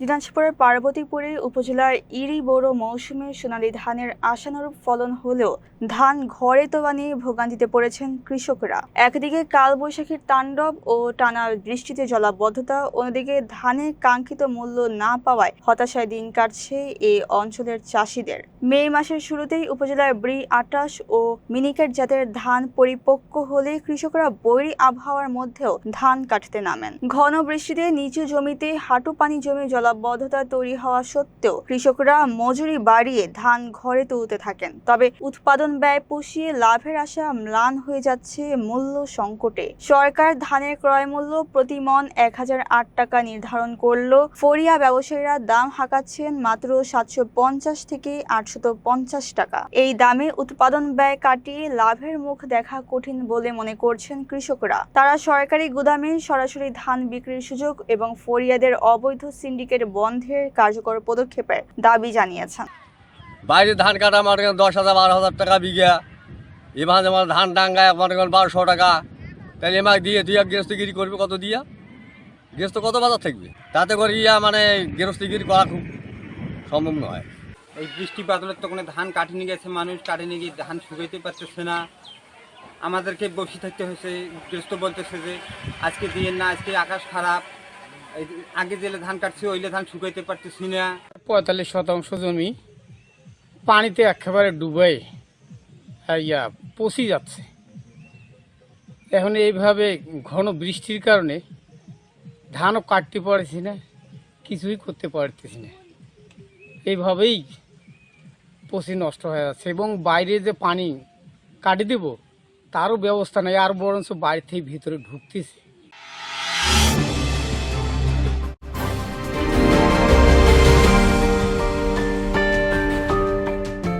দিনাজপুরের পার্বতীপুরে উপজেলার ইরি বোরো মৌসুমে সোনালী ধানের আশানুরূপ ফলন হলেও ধান ঘরে তোলা নিয়ে ভোগান্তিতে পড়েছেন কৃষকরা। একদিকে কালবৈশাখীর তাণ্ডব ও টানা বৃষ্টিতে জলাবদ্ধতা, অন্যদিকে ধানের কাঙ্ক্ষিত মূল্য না পাওয়ায় হতাশায় দিন কাটছে এই অঞ্চলের চাষিদের। মে মাসের শুরুতেই উপজেলার ব্রি-28 ও মিনিকেট জাতের ধান পরিপক্ক হলে কৃষকরা বৈরী আবহাওয়ার মধ্যেও ধান কাটতে নামেন। ঘন বৃষ্টিতে নিচু জমিতে হাঁটু পানি জমে জলাবদ্ধতা তৈরি হওয়া সত্ত্বেও কৃষকরা মজুরি বাড়িয়ে ধান ঘরে তুলতে থাকেন। তবে উৎপাদন ব্যয় পুষিয়ে লাভের আশা ম্লান হয়ে যাচ্ছে মূল্য সংকটে। সরকার ধানের ক্রয় মূল্য প্রতি মণ 1008 টাকা নির্ধারণ করলেও ফরিয়া ব্যবসায়ীরা দাম হাঁকাচ্ছেন মাত্র 750 থেকে 850 টাকা। এই দামে উৎপাদন ব্যয় কাটিয়ে লাভের মুখ দেখা কঠিন বলে মনে করছেন কৃষকরা। তারা সরকারি গুদামে সরাসরি ধান বিক্রির সুযোগ এবং ফরিয়াদের অবৈধ সিন্ডিকেট বন্ধের কার্যকর পদক্ষেপের দাবি জানিয়েছেন। বাইরে ধান কাটা আমার 10,000 12,000 টাকা বিঘা, এবার যেমন ধান ডাঙ্গায় আমার 1200 টাকা, তাহলে এমাক দিয়ে তুই গৃহস্থগিরি করবে কত দিয়া? গৃহস্থ কত বাজার থাকবে? তাতে করে মানে গৃহস্থগিরি করা খুব সম্ভব নয়। এই বৃষ্টি বাদলের তখন ধান কাটি নিয়ে গেছে, মানুষ কাটি নিয়ে গিয়ে ধান শুকাইতে পারতেছে না, আমাদেরকে বসে থাকতে হয়েছে। গৃহস্থ বলতেছে যে আজকে দিয়ে না, আজকে আকাশ খারাপ, আগে জেলে ধান কাটছি ওইলে ধান শুকাইতে পারতেছি না। 45% জমি পানিতে একেবারে ডুবে পচে যাচ্ছে। এখন এইভাবে ঘন বৃষ্টির কারণে ধানও কাটতে পারছি না, কিছুই করতে পারতেছি না, এইভাবেই পচে নষ্ট হয়ে যাচ্ছে। এবং বাইরে যে পানি কাটি দেব তারও ব্যবস্থা নেই, আর বরঞ্চ বাইরে থেকে ভিতরে ঢুকতেছে।